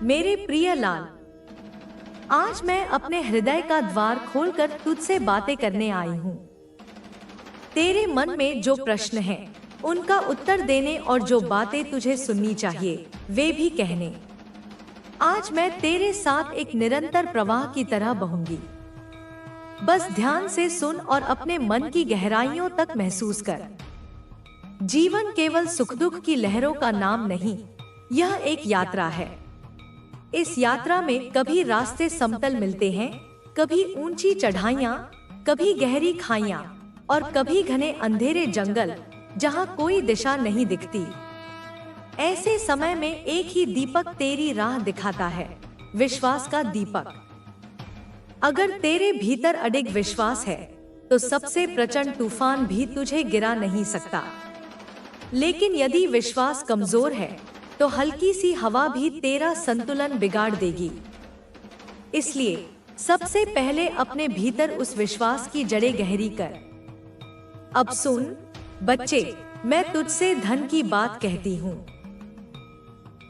मेरे प्रिय लाल, आज मैं अपने हृदय का द्वार खोलकर तुझसे बातें करने आई हूँ। तेरे मन में जो प्रश्न हैं, उनका उत्तर देने और जो बातें तुझे सुननी चाहिए, वे भी कहने। आज मैं तेरे साथ एक निरंतर प्रवाह की तरह बहूंगी। बस ध्यान से सुन और अपने मन की गहराइयों तक महसूस कर। जीवन केवल सुख दुख की लहरों का नाम नहीं, यह एक यात्रा है। इस यात्रा में कभी रास्ते समतल मिलते हैं, कभी ऊंची चढ़ाइयाँ, कभी गहरी खाइयाँ और कभी घने अंधेरे जंगल जहाँ कोई दिशा नहीं दिखती। ऐसे समय में एक ही दीपक तेरी राह दिखाता है, विश्वास का दीपक। अगर तेरे भीतर अडिग विश्वास है, तो सबसे प्रचंड तूफान भी तुझे गिरा नहीं सकता। लेकिन यदि विश्वास कमजोर है, तो हल्की सी हवा भी तेरा संतुलन बिगाड़ देगी। इसलिए सबसे पहले अपने भीतर उस विश्वास की जड़ें गहरी कर। अब सुन बच्चे, मैं तुझसे धन की बात कहती हूँ।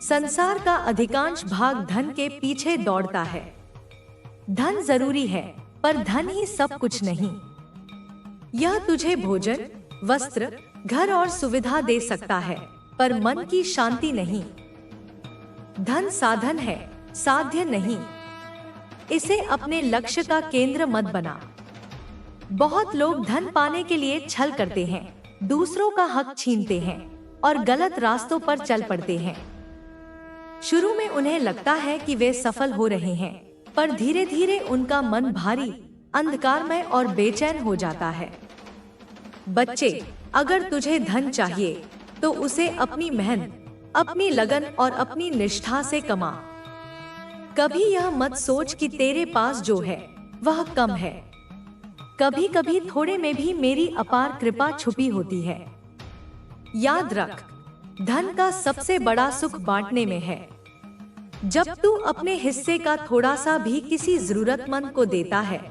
संसार का अधिकांश भाग धन के पीछे दौड़ता है। धन जरूरी है, पर धन ही सब कुछ नहीं। यह तुझे भोजन, वस्त्र, घर और सुविधा दे सकता है, पर मन की शांति नहीं। धन साधन है, साध्य नहीं। इसे अपने लक्ष्य का केंद्र मत बना। बहुत लोग धन पाने के लिए छल करते हैं, दूसरों का हक छीनते हैं और गलत रास्तों पर चल पड़ते हैं। शुरू में उन्हें लगता है कि वे सफल हो रहे हैं, पर धीरे धीरे उनका मन भारी, अंधकारमय और बेचैन हो जाता है। बच्चे, अगर तुझे धन चाहिए, तो उसे अपनी मेहनत, अपनी लगन और अपनी निष्ठा से कमा। कभी यह मत सोच कि तेरे पास जो है वह कम है। कभी कभी थोड़े में भी मेरी अपार कृपा छुपी होती है। याद रख, धन का सबसे बड़ा सुख बांटने में है। जब तू अपने हिस्से का थोड़ा सा भी किसी जरूरतमंद को देता है,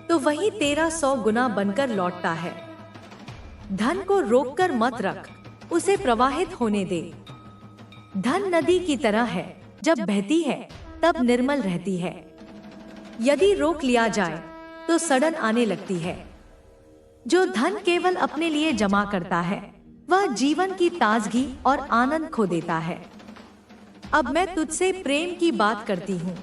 तो वही तेरा 100 गुना बनकर लौटता है। धन को रोककर मत रख, उसे प्रवाहित होने दे। धन नदी की तरह है, जब बहती है तब निर्मल रहती है। यदि रोक लिया जाए तो सड़न आने लगती है। जो धन केवल अपने लिए जमा करता है, वह जीवन की ताजगी और आनंद खो देता है। अब मैं तुझसे प्रेम की बात करती हूँ।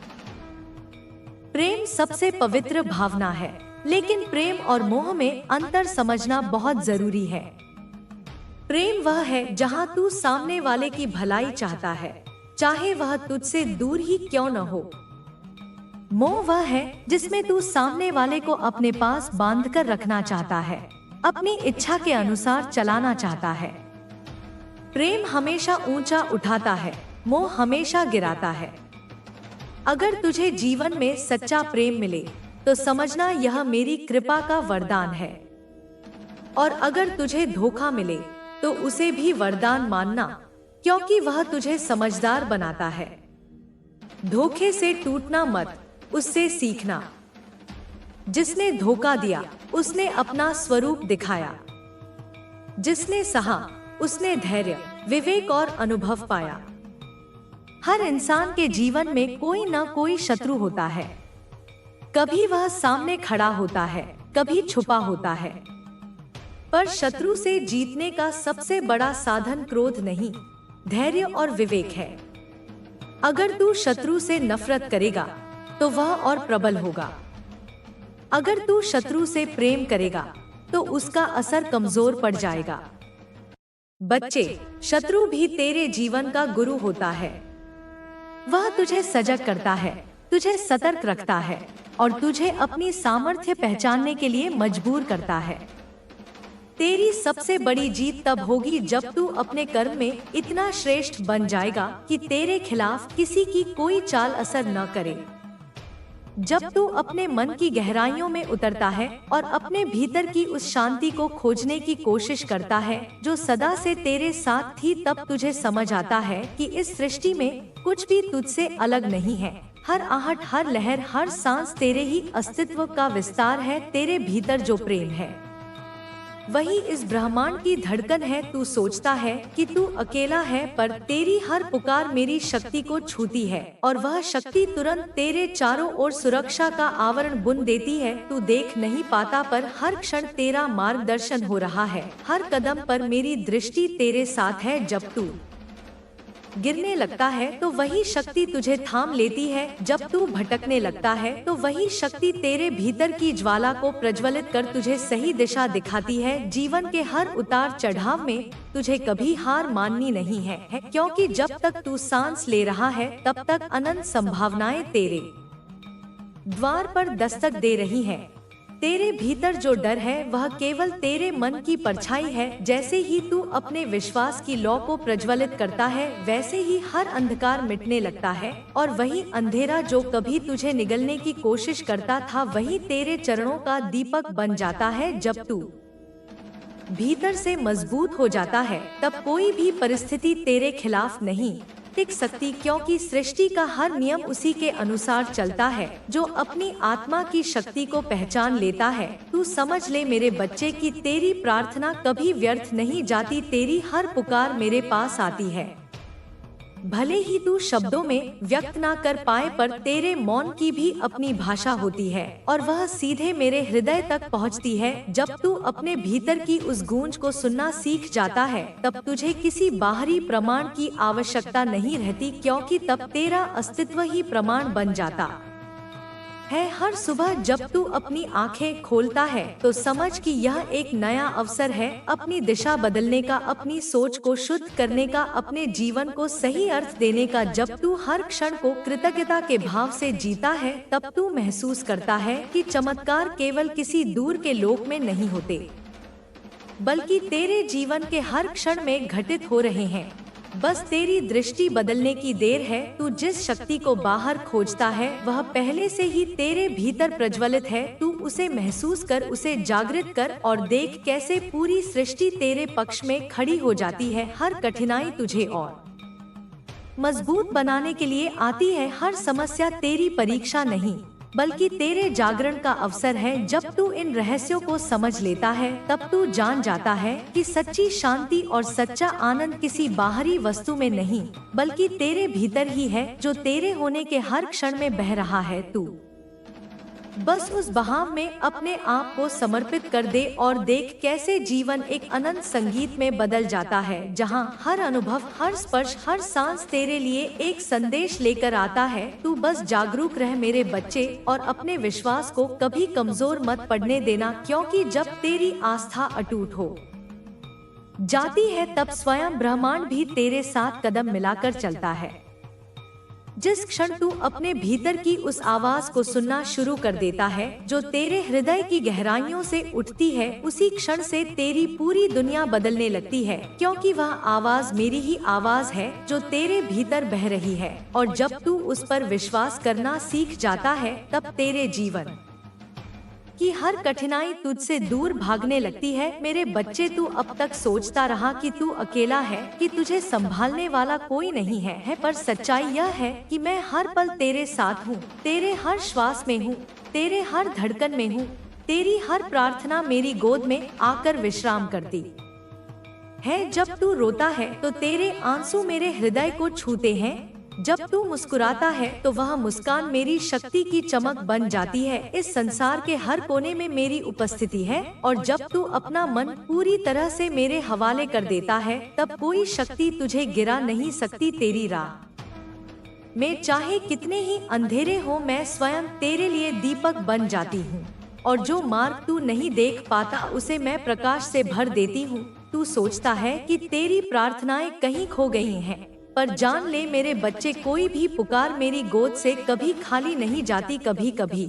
प्रेम सबसे पवित्र भावना है, लेकिन प्रेम और मोह में अंतर समझना बहुत जरूरी है। प्रेम वह है जहाँ तू सामने वाले की भलाई चाहता है, चाहे वह तुझसे दूर ही क्यों न हो। मोह वह है जिसमें तू सामने वाले को अपने पास बांधकर रखना चाहता है, अपनी इच्छा के अनुसार चलाना चाहता है। प्रेम हमेशा ऊंचा उठाता है, मोह हमेशा गिराता है। अगर तुझे जीवन में सच्चा प्रेम मिले, तो समझना यह मेरी कृपा का वरदान है। और अगर तुझे धोखा मिले, तो उसे भी वरदान मानना, क्योंकि वह तुझे समझदार बनाता है। धोखे से टूटना मत, उससे सीखना। जिसने धोखा दिया, उसने अपना स्वरूप दिखाया। जिसने सहा, उसने धैर्य, विवेक और अनुभव पाया। हर इंसान के जीवन में कोई न कोई शत्रु होता है। कभी वह सामने खड़ा होता है, कभी छुपा होता है। पर शत्रु से जीतने का सबसे बड़ा साधन क्रोध नहीं, धैर्य और विवेक है। अगर तू शत्रु से नफरत करेगा, तो वह और प्रबल होगा। अगर तू शत्रु से प्रेम करेगा, तो उसका असर कमजोर पड़ जाएगा। बच्चे, शत्रु भी तेरे जीवन का गुरु होता है। वह तुझे सजग करता है, तुझे सतर्क रखता है और तुझे अपनी सामर्थ्य पहचानने के लिए मजबूर करता है। तेरी सबसे बड़ी जीत तब होगी जब तू अपने कर्म में इतना श्रेष्ठ बन जाएगा कि तेरे खिलाफ किसी की कोई चाल असर न करे। जब तू अपने मन की गहराइयों में उतरता है और अपने भीतर की उस शांति को खोजने की कोशिश करता है जो सदा से तेरे साथ थी, तब तुझे समझ आता है कि इस सृष्टि में कुछ भी तुझसे अलग नहीं है। हर आहट, हर लहर, हर सांस तेरे ही अस्तित्व का विस्तार है। तेरे भीतर जो प्रेम है, वही इस ब्रह्मांड की धड़कन है। तू सोचता है कि तू अकेला है, पर तेरी हर पुकार मेरी शक्ति को छूती है और वह शक्ति तुरंत तेरे चारों ओर सुरक्षा का आवरण बुन देती है। तू देख नहीं पाता, पर हर क्षण तेरा मार्गदर्शन हो रहा है। हर कदम पर मेरी दृष्टि तेरे साथ है। जब तू गिरने लगता है तो वही शक्ति तुझे थाम लेती है। जब तू भटकने लगता है तो वही शक्ति तेरे भीतर की ज्वाला को प्रज्वलित कर तुझे सही दिशा दिखाती है। जीवन के हर उतार चढ़ाव में तुझे कभी हार माननी नहीं है, क्योंकि जब तक तू सांस ले रहा है तब तक अनंत संभावनाएं तेरे द्वार पर दस्तक दे रही हैं। तेरे भीतर जो डर है वह केवल तेरे मन की परछाई है। जैसे ही तू अपने विश्वास की लौ को प्रज्वलित करता है, वैसे ही हर अंधकार मिटने लगता है और वही अंधेरा जो कभी तुझे निगलने की कोशिश करता था, वही तेरे चरणों का दीपक बन जाता है। जब तू भीतर से मजबूत हो जाता है, तब कोई भी परिस्थिति तेरे खिलाफ नहीं टिक सकती, क्योंकि सृष्टि का हर नियम उसी के अनुसार चलता है। जो अपनी आत्मा की शक्ति को पहचान लेता है, तू समझ ले मेरे बच्चे की तेरी प्रार्थना कभी व्यर्थ नहीं जाती। तेरी हर पुकार मेरे पास आती है। भले ही तू शब्दों में व्यक्त ना कर पाए, पर तेरे मौन की भी अपनी भाषा होती है और वह सीधे मेरे हृदय तक पहुंचती है। जब तू अपने भीतर की उस गूंज को सुनना सीख जाता है, तब तुझे किसी बाहरी प्रमाण की आवश्यकता नहीं रहती, क्योंकि तब तेरा अस्तित्व ही प्रमाण बन जाता है। हर सुबह जब तू अपनी आंखें खोलता है तो समझ कि यह एक नया अवसर है, अपनी दिशा बदलने का, अपनी सोच को शुद्ध करने का, अपने जीवन को सही अर्थ देने का। जब तू हर क्षण को कृतज्ञता के भाव से जीता है, तब तू महसूस करता है कि चमत्कार केवल किसी दूर के लोक में नहीं होते, बल्कि तेरे जीवन के हर क्षण में घटित हो रहे हैं। बस तेरी दृष्टि बदलने की देर है। तू जिस शक्ति को बाहर खोजता है वह पहले से ही तेरे भीतर प्रज्वलित है। तू उसे महसूस कर, उसे जागृत कर और देख कैसे पूरी सृष्टि तेरे पक्ष में खड़ी हो जाती है। हर कठिनाई तुझे और मजबूत बनाने के लिए आती है। हर समस्या तेरी परीक्षा नहीं, बल्कि तेरे जागरण का अवसर है। जब तू इन रहस्यों को समझ लेता है, तब तू जान जाता है कि सच्ची शांति और सच्चा आनंद किसी बाहरी वस्तु में नहीं, बल्कि तेरे भीतर ही है, जो तेरे होने के हर क्षण में बह रहा है। तू बस उस बहाव में अपने आप को समर्पित कर दे और देख कैसे जीवन एक अनंत संगीत में बदल जाता है, जहां हर अनुभव, हर स्पर्श, हर सांस तेरे लिए एक संदेश लेकर आता है। तू बस जागरूक रह मेरे बच्चे, और अपने विश्वास को कभी कमजोर मत पड़ने देना, क्योंकि जब तेरी आस्था अटूट हो जाती है, तब स्वयं ब्रह्मांड भी तेरे साथ कदम मिलाकर चलता है। जिस क्षण तू अपने भीतर की उस आवाज को सुनना शुरू कर देता है, जो तेरे हृदय की गहराइयों से उठती है, उसी क्षण से तेरी पूरी दुनिया बदलने लगती है, क्योंकि वह आवाज मेरी ही आवाज है जो तेरे भीतर बह रही है। और जब तू उस पर विश्वास करना सीख जाता है, तब तेरे जीवन कि हर कठिनाई तुझसे दूर भागने लगती है। मेरे बच्चे, तू अब तक सोचता रहा कि तू अकेला है, कि तुझे संभालने वाला कोई नहीं है, पर सच्चाई यह है कि मैं हर पल तेरे साथ हूँ, तेरे हर श्वास में हूँ, तेरे हर धड़कन में हूँ। तेरी हर प्रार्थना मेरी गोद में आकर विश्राम करती है। जब तू रोता है तो तेरे आंसू मेरे हृदय को छूते हैं। जब तू मुस्कुराता है तो वह मुस्कान मेरी शक्ति की चमक बन जाती है। इस संसार के हर कोने में मेरी उपस्थिति है, और जब तू अपना मन पूरी तरह से मेरे हवाले कर देता है, तब कोई शक्ति तुझे गिरा नहीं सकती। तेरी राह में चाहे कितने ही अंधेरे हो, मैं स्वयं तेरे लिए दीपक बन जाती हूँ, और जो मार्ग तू नहीं देख पाता उसे मैं प्रकाश से भर देती हूँ। तू सोचता है कि तेरी प्रार्थनाएं कहीं खो गई हैं, पर जान ले मेरे बच्चे, कोई भी पुकार मेरी गोद से कभी खाली नहीं जाती। कभी कभी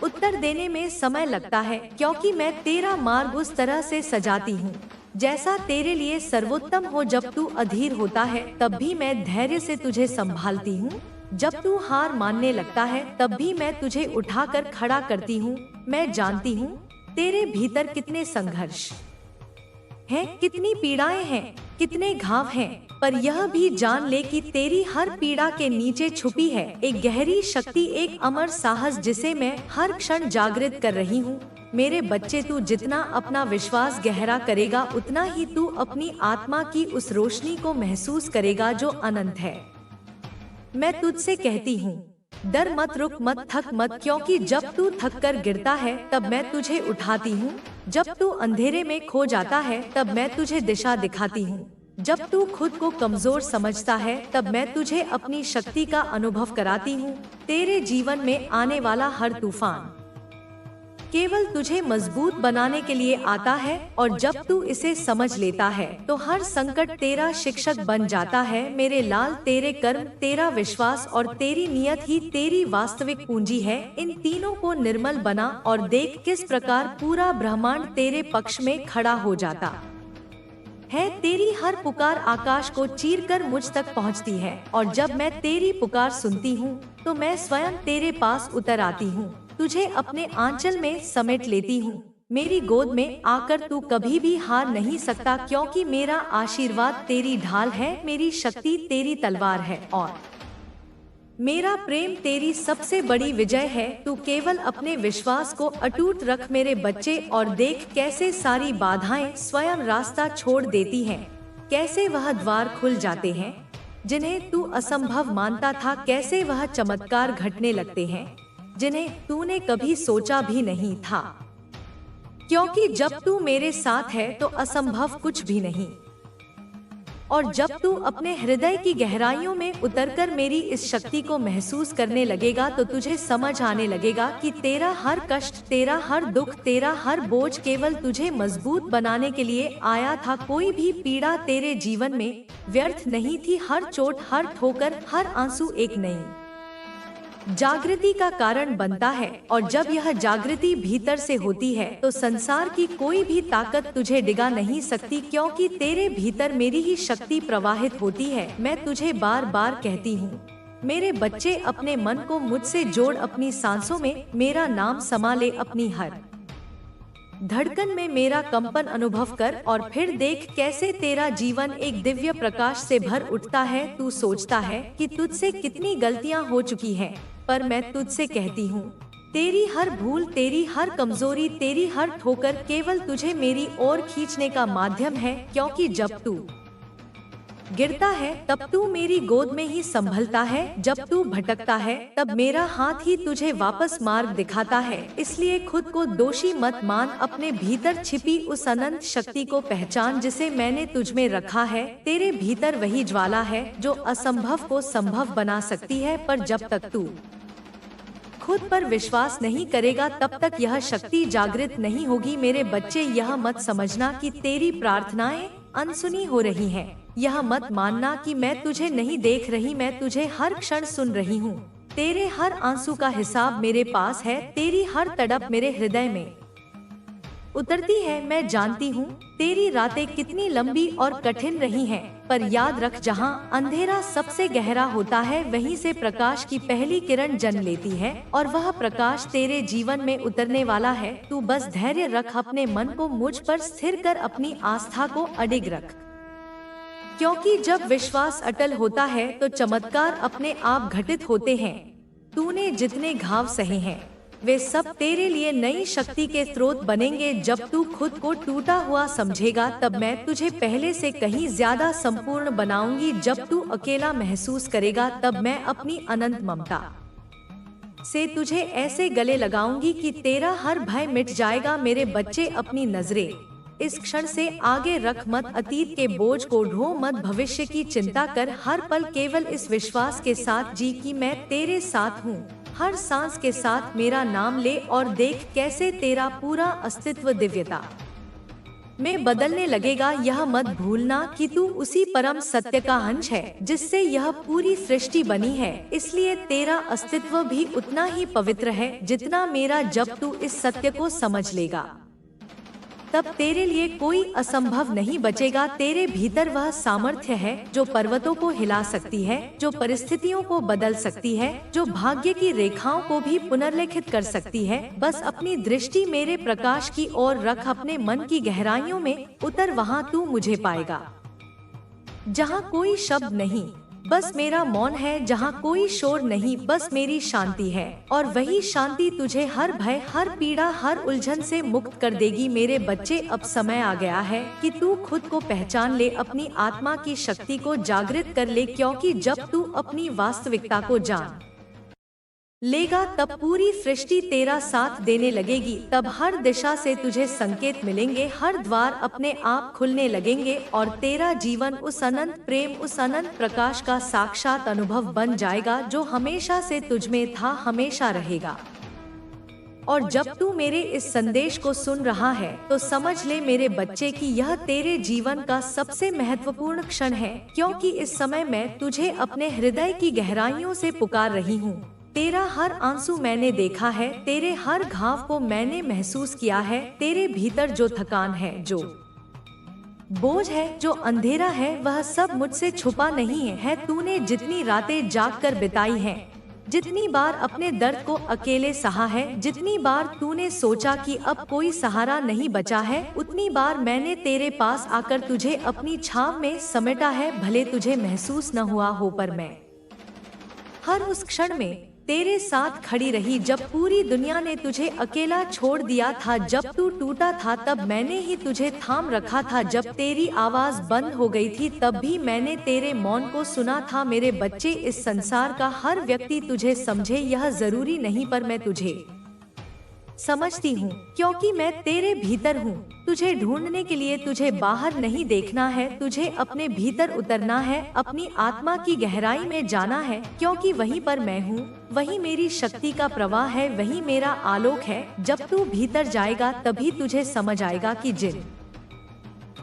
उत्तर देने में समय लगता है, क्योंकि मैं तेरा मार्ग उस तरह से सजाती हूँ जैसा तेरे लिए सर्वोत्तम हो। जब तू अधीर होता है, तब भी मैं धैर्य से तुझे संभालती हूँ। जब तू हार मानने लगता है, तब भी मैं तुझे उठाकर खड़ा करती हूँ। मैं जानती हूँ तेरे भीतर कितने संघर्ष हैं, कितनी पीड़ाएं हैं, कितने घाव हैं, पर यह भी जान ले कि तेरी हर पीड़ा के नीचे छुपी है एक गहरी शक्ति, एक अमर साहस, जिसे मैं हर क्षण जागृत कर रही हूँ। मेरे बच्चे, तू जितना अपना विश्वास गहरा करेगा उतना ही तू अपनी आत्मा की उस रोशनी को महसूस करेगा जो अनंत है। मैं तुझसे कहती हूँ, डर मत, रुक मत, थक मत, क्योंकि जब तू थक कर गिरता है तब मैं तुझे उठाती हूँ। जब तू अंधेरे में खो जाता है तब मैं तुझे दिशा दिखाती हूँ। जब तू खुद को कमजोर समझता है तब मैं तुझे अपनी शक्ति का अनुभव कराती हूँ। तेरे जीवन में आने वाला हर तूफान केवल तुझे मजबूत बनाने के लिए आता है, और जब तू इसे समझ लेता है तो हर संकट तेरा शिक्षक बन जाता है। मेरे लाल, तेरे कर्म, तेरा विश्वास और तेरी नियत ही तेरी वास्तविक पूंजी है। इन तीनों को निर्मल बना और देख किस प्रकार पूरा ब्रह्मांड तेरे पक्ष में खड़ा हो जाता है। तेरी हर पुकार आकाश को चीरकर मुझ तक पहुंचती है, और जब मैं तेरी पुकार सुनती हूँ तो मैं स्वयं तेरे पास उतर आती हूँ। तुझे अपने आंचल में समेट लेती हूँ। मेरी गोद में आकर तू कभी भी हार नहीं सकता, क्योंकि मेरा आशीर्वाद तेरी ढाल है, मेरी शक्ति तेरी तलवार है, और मेरा प्रेम तेरी सबसे बड़ी विजय है। तू केवल अपने विश्वास को अटूट रख मेरे बच्चे, और देख कैसे सारी बाधाएं स्वयं रास्ता छोड़ देती हैं। कैसे वह द्वार खुल जाते हैं जिन्हें तू असंभव मानता था, कैसे वह चमत्कार घटने लगते हैं जिन्हें तूने कभी सोचा भी नहीं था। क्योंकि जब तू मेरे साथ है तो असंभव कुछ भी नहीं। और जब तू अपने हृदय की गहराइयों में उतरकर मेरी इस शक्ति को महसूस करने लगेगा तो तुझे समझ आने लगेगा कि तेरा हर कष्ट, तेरा हर दुख, तेरा हर बोझ केवल तुझे मजबूत बनाने के लिए आया था। कोई भी पीड़ा तेरे जीवन में व्यर्थ नहीं थी। हर चोट, हर ठोकर, हर आंसू एक नई जागृति का कारण बनता है, और जब यह जागृति भीतर से होती है तो संसार की कोई भी ताकत तुझे डिगा नहीं सकती, क्योंकि तेरे भीतर मेरी ही शक्ति प्रवाहित होती है। मैं तुझे बार बार कहती हूँ, मेरे बच्चे, अपने मन को मुझसे जोड़, अपनी सांसों में मेरा नाम समा ले, अपनी हर धड़कन में मेरा कंपन अनुभव कर, और फिर देख कैसे तेरा जीवन एक दिव्य प्रकाश से भर उठता है। तू सोचता है कि तुझसे कितनी गलतियां हो चुकी हैं, पर मैं तुझसे कहती हूँ, तेरी हर भूल, तेरी हर कमजोरी, तेरी हर ठोकर केवल तुझे मेरी ओर खींचने का माध्यम है। क्योंकि जब तू गिरता है तब तू मेरी गोद में ही संभलता है, जब तू भटकता है तब मेरा हाथ ही तुझे वापस मार्ग दिखाता है। इसलिए खुद को दोषी मत मान, अपने भीतर छिपी उस अनंत शक्ति को पहचान जिसे मैंने तुझ में रखा है। तेरे भीतर वही ज्वाला है जो असंभव को संभव बना सकती है, पर जब तक तू खुद पर विश्वास नहीं करेगा तब तक यह शक्ति जागृत नहीं होगी। मेरे बच्चे, यह मत समझना कि तेरी प्रार्थनाएं अनसुनी हो रही हैं। यह मत मानना कि मैं तुझे नहीं देख रही, मैं तुझे हर क्षण सुन रही हूँ। तेरे हर आंसू का हिसाब मेरे पास है, तेरी हर तड़प मेरे हृदय में उतरती है। मैं जानती हूँ तेरी रातें कितनी लंबी और कठिन रही हैं, पर याद रख, जहाँ अंधेरा सबसे गहरा होता है वहीं से प्रकाश की पहली किरण जन्म लेती है, और वह प्रकाश तेरे जीवन में उतरने वाला है। तू बस धैर्य रख, अपने मन को मुझ पर स्थिर कर, अपनी आस्था को अडिग रख, क्योंकि जब विश्वास अटल होता है तो चमत्कार अपने आप घटित होते हैं। तूने जितने घाव सहे हैं वे सब तेरे लिए नई शक्ति के स्रोत बनेंगे। जब तू खुद को टूटा हुआ समझेगा तब मैं तुझे पहले से कहीं ज्यादा संपूर्ण बनाऊंगी। जब तू अकेला महसूस करेगा तब मैं अपनी अनंत ममता से तुझे ऐसे गले लगाऊंगी कि तेरा हर भय मिट जाएगा। मेरे बच्चे, अपनी नजरें इस क्षण से आगे रख मत, अतीत के बोझ को ढो मत, भविष्य की चिंता कर। हर पल केवल इस विश्वास के साथ जी कि मैं तेरे साथ हूँ। हर सांस के साथ मेरा नाम ले, और देख कैसे तेरा पूरा अस्तित्व दिव्यता में बदलने लगेगा। यह मत भूलना कि तू उसी परम सत्य का अंश है जिससे यह पूरी सृष्टि बनी है। इसलिए तेरा अस्तित्व भी उतना ही पवित्र है जितना मेरा। जब तू इस सत्य को समझ लेगा तब तेरे लिए कोई असंभव नहीं बचेगा। तेरे भीतर वह सामर्थ्य है जो पर्वतों को हिला सकती है, जो परिस्थितियों को बदल सकती है, जो भाग्य की रेखाओं को भी पुनर्लेखित कर सकती है। बस अपनी दृष्टि मेरे प्रकाश की ओर रख, अपने मन की गहराइयों में उतर, वहाँ तू मुझे पाएगा जहाँ कोई शब्द नहीं, बस मेरा मौन है जहाँ कोई शोर नहीं, बस मेरी शांति है। और वही शांति तुझे हर भय, हर पीड़ा, हर उलझन से मुक्त कर देगी। मेरे बच्चे, अब समय आ गया है कि तू खुद को पहचान ले, अपनी आत्मा की शक्ति को जागृत कर ले, क्योंकि जब तू अपनी वास्तविकता को जान लेगा तब पूरी सृष्टि तेरा साथ देने लगेगी। तब हर दिशा से तुझे संकेत मिलेंगे, हर द्वार अपने आप खुलने लगेंगे और तेरा जीवन उस अनंत प्रेम, उस अनंत प्रकाश का साक्षात अनुभव बन जाएगा जो हमेशा से तुझमें था, हमेशा रहेगा। और जब तू मेरे इस संदेश को सुन रहा है तो समझ ले मेरे बच्चे कि यह तेरे जीवन का सबसे महत्वपूर्ण क्षण है, क्योंकि इस समय मैं तुझे अपने हृदय की गहराइयों से पुकार रही हूँ। तेरा हर आंसू मैंने देखा है, तेरे हर घाव को मैंने महसूस किया है। तेरे भीतर जो थकान है, जो बोझ है, जो अंधेरा है, वह सब मुझसे छुपा नहीं है। तूने जितनी रातें जागकर बिताई हैं, जितनी बार अपने दर्द को अकेले सहा है, जितनी बार तूने सोचा कि अब कोई सहारा नहीं बचा है, उतनी बार मैंने तेरे पास आकर तुझे अपनी छाव में समेटा है। भले तुझे महसूस न हुआ हो, पर मैं हर उस क्षण में तेरे साथ खड़ी रही। जब पूरी दुनिया ने तुझे अकेला छोड़ दिया था, जब तू टूटा था, तब मैंने ही तुझे थाम रखा था। जब तेरी आवाज बंद हो गई थी, तब भी मैंने तेरे मौन को सुना था। मेरे बच्चे, इस संसार का हर व्यक्ति तुझे समझे यह जरूरी नहीं, पर मैं तुझे समझती हूँ, क्योंकि मैं तेरे भीतर हूँ। तुझे ढूंढने के लिए तुझे बाहर नहीं देखना है, तुझे अपने भीतर उतरना है, अपनी आत्मा की गहराई में जाना है, क्योंकि वहीं पर मैं हूँ, वही मेरी शक्ति का प्रवाह है, वही मेरा आलोक है। जब तू भीतर जाएगा तभी तुझे समझ आएगा कि जिन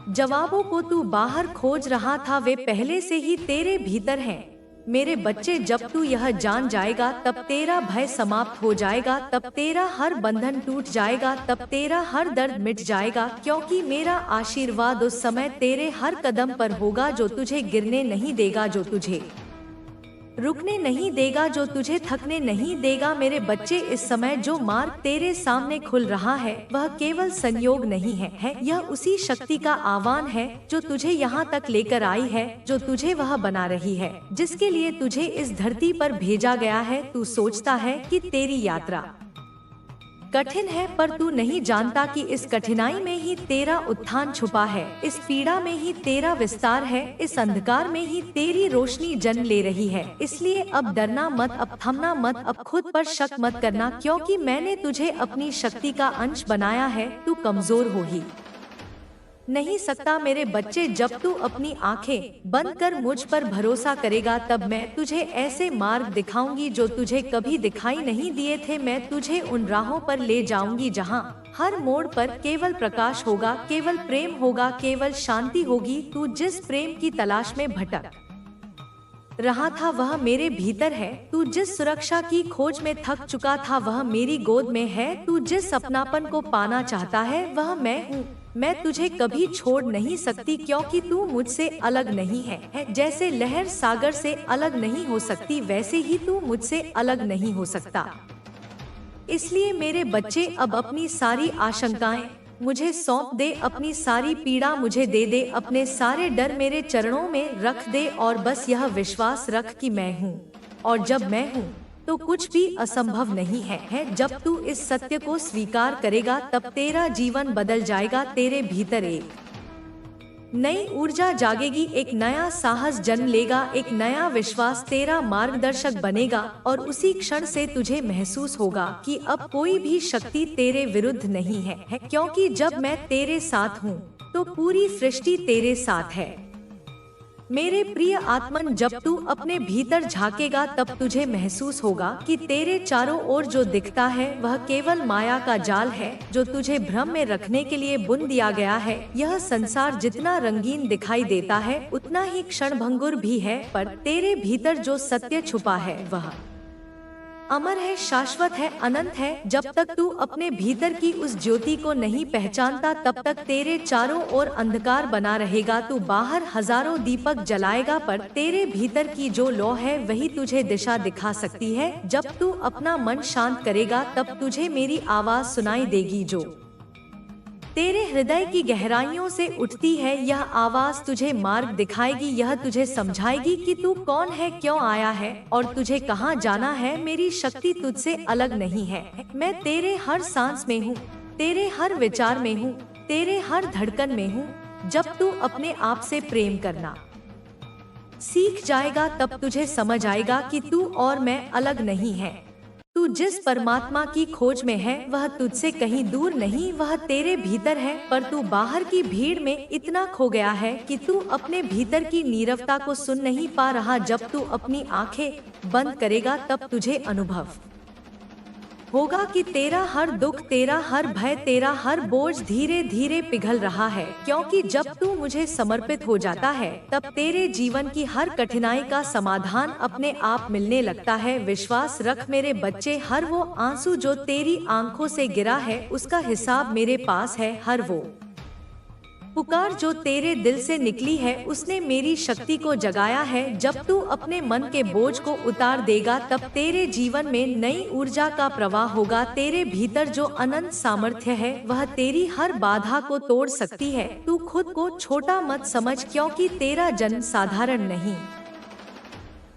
जवाबों को तू बाहर खोज रहा था वे पहले से ही तेरे भीतर हैं। मेरे बच्चे, जब तू यह जान जाएगा तब तेरा भय समाप्त हो जाएगा, तब तेरा हर बंधन टूट जाएगा, तब तेरा हर दर्द मिट जाएगा, क्योंकि मेरा आशीर्वाद उस समय तेरे हर कदम पर होगा, जो तुझे गिरने नहीं देगा, जो तुझे रुकने नहीं देगा, जो तुझे थकने नहीं देगा। मेरे बच्चे, इस समय जो मार्ग तेरे सामने खुल रहा है वह केवल संयोग नहीं है, यह उसी शक्ति का आह्वान है जो तुझे यहाँ तक लेकर आई है, जो तुझे वह बना रही है, जिसके लिए तुझे इस धरती पर भेजा गया है। तू सोचता है कि तेरी यात्रा कठिन है, पर तू नहीं जानता कि इस कठिनाई में ही तेरा उत्थान छुपा है, इस पीड़ा में ही तेरा विस्तार है, इस अंधकार में ही तेरी रोशनी जन्म ले रही है। इसलिए अब डरना मत, अब थमना मत, अब खुद पर शक मत करना, क्योंकि मैंने तुझे अपनी शक्ति का अंश बनाया है। तू कमजोर हो ही नहीं सकता मेरे बच्चे। जब तू अपनी आंखें बंद कर मुझ पर भरोसा करेगा, तब मैं तुझे ऐसे मार्ग दिखाऊंगी जो तुझे कभी दिखाई नहीं दिए थे। मैं तुझे उन राहों पर ले जाऊंगी जहां हर मोड़ पर केवल प्रकाश होगा, केवल प्रेम होगा, केवल शांति होगी। तू जिस प्रेम की तलाश में भटक रहा था वह मेरे भीतर है। तू जिस सुरक्षा की खोज में थक चुका था वह मेरी गोद में है। तू जिस अपनापन को पाना चाहता है वह मैं हूँ। मैं तुझे कभी छोड़ नहीं सकती, क्योंकि तू मुझसे अलग नहीं है। जैसे लहर सागर से अलग नहीं हो सकती, वैसे ही तू मुझसे अलग नहीं हो सकता। इसलिए मेरे बच्चे, अब अपनी सारी आशंकाएं मुझे सौंप दे, अपनी सारी पीड़ा मुझे दे दे, अपने सारे डर मेरे चरणों में रख दे और बस यह विश्वास रख कि मैं हूँ, और जब मैं हूँ तो कुछ भी असंभव नहीं है। जब तू इस सत्य को स्वीकार करेगा तब तेरा जीवन बदल जाएगा। तेरे भीतर एक नई ऊर्जा जागेगी, एक नया साहस जन्म लेगा, एक नया विश्वास तेरा मार्गदर्शक बनेगा, और उसी क्षण से तुझे महसूस होगा कि अब कोई भी शक्ति तेरे विरुद्ध नहीं है, क्योंकि जब मैं तेरे साथ हूँ तो पूरी सृष्टि तेरे साथ है। मेरे प्रिय आत्मन, जब तू अपने भीतर झांकेगा तब तुझे महसूस होगा कि तेरे चारों ओर जो दिखता है वह केवल माया का जाल है, जो तुझे भ्रम में रखने के लिए बुन दिया गया है। यह संसार जितना रंगीन दिखाई देता है उतना ही क्षणभंगुर भी है, पर तेरे भीतर जो सत्य छुपा है वह अमर है, शाश्वत है, अनंत है। जब तक तू अपने भीतर की उस ज्योति को नहीं पहचानता तब तक तेरे चारों ओर अंधकार बना रहेगा। तू बाहर हजारों दीपक जलाएगा, पर तेरे भीतर की जो लौ है वही तुझे दिशा दिखा सकती है। जब तू अपना मन शांत करेगा तब तुझे मेरी आवाज सुनाई देगी, जो तेरे हृदय की गहराइयों से उठती है यह आवाज तुझे मार्ग दिखाएगी, यह तुझे समझाएगी कि तू कौन है, क्यों आया है और तुझे कहाँ जाना है। मेरी शक्ति तुझसे अलग नहीं है। मैं तेरे हर सांस में हूँ, तेरे हर विचार में हूँ, तेरे हर धड़कन में हूँ। जब तू अपने आप से प्रेम करना सीख जाएगा तब तुझे समझ आएगा कि तू और मैं अलग नहीं है। तू जिस परमात्मा की खोज में है वह तुझसे कहीं दूर नहीं, वह तेरे भीतर है। पर तू बाहर की भीड़ में इतना खो गया है कि तू अपने भीतर की नीरवता को सुन नहीं पा रहा। जब तू अपनी आंखें बंद करेगा तब तुझे अनुभव होगा कि तेरा हर दुख, तेरा हर भय, तेरा हर बोझ धीरे धीरे पिघल रहा है। क्योंकि जब तू मुझे समर्पित हो जाता है तब तेरे जीवन की हर कठिनाई का समाधान अपने आप मिलने लगता है। विश्वास रख मेरे बच्चे, हर वो आंसू जो तेरी आंखों से गिरा है उसका हिसाब मेरे पास है। हर वो पुकार जो तेरे दिल से निकली है उसने मेरी शक्ति को जगाया है। जब तू अपने मन के बोझ को उतार देगा तब तेरे जीवन में नई ऊर्जा का प्रवाह होगा। तेरे भीतर जो अनंत सामर्थ्य है वह तेरी हर बाधा को तोड़ सकती है। तू खुद को छोटा मत समझ, क्योंकि तेरा जन्म साधारण नहीं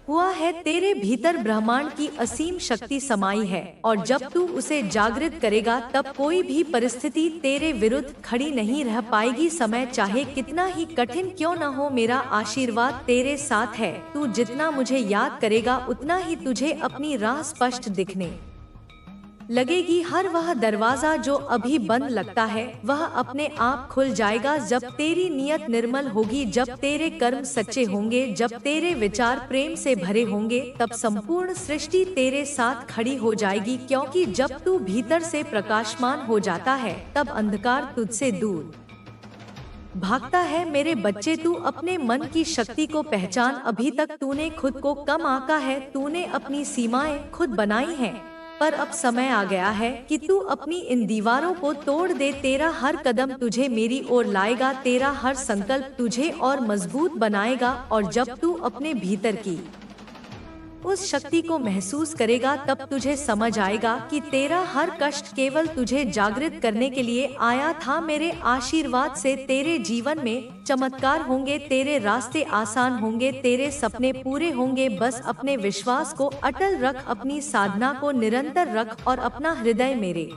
हुआ है। तेरे भीतर ब्रह्मांड की असीम शक्ति समाई है और जब तू उसे जागृत करेगा तब कोई भी परिस्थिति तेरे विरुद्ध खड़ी नहीं रह पाएगी। समय चाहे कितना ही कठिन क्यों न हो, मेरा आशीर्वाद तेरे साथ है। तू जितना मुझे याद करेगा उतना ही तुझे अपनी राह स्पष्ट दिखने लगेगी। हर वह दरवाजा जो अभी बंद लगता है वह अपने आप खुल जाएगा जब तेरी नियत निर्मल होगी, जब तेरे कर्म सच्चे होंगे, जब तेरे विचार प्रेम से भरे होंगे। तब संपूर्ण सृष्टि तेरे साथ खड़ी हो जाएगी। क्योंकि जब तू भीतर से प्रकाशमान हो जाता है तब अंधकार तुझसे दूर भागता है। मेरे बच्चे, तू अपने मन की शक्ति को पहचान। अभी तक तूने खुद को कम आंका है, तूने अपनी सीमाएं खुद बनाई हैं, पर अब समय आ गया है कि तू अपनी इन दीवारों को तोड़ दे। तेरा हर कदम तुझे मेरी ओर लाएगा, तेरा हर संकल्प तुझे और मजबूत बनाएगा। और जब तू अपने भीतर की उस शक्ति को महसूस करेगा तब तुझे समझ आएगा कि तेरा हर कष्ट केवल तुझे जागृत करने के लिए आया था। मेरे आशीर्वाद से तेरे जीवन में चमत्कार होंगे, तेरे रास्ते आसान होंगे, तेरे सपने पूरे होंगे। बस अपने विश्वास को अटल रख, अपनी साधना को निरंतर रख और अपना हृदय मेरे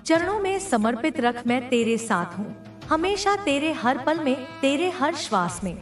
चरणों में समर्पित रख। मैं तेरे साथ हूँ, हमेशा तेरे हर पल में, तेरे हर श्वास में।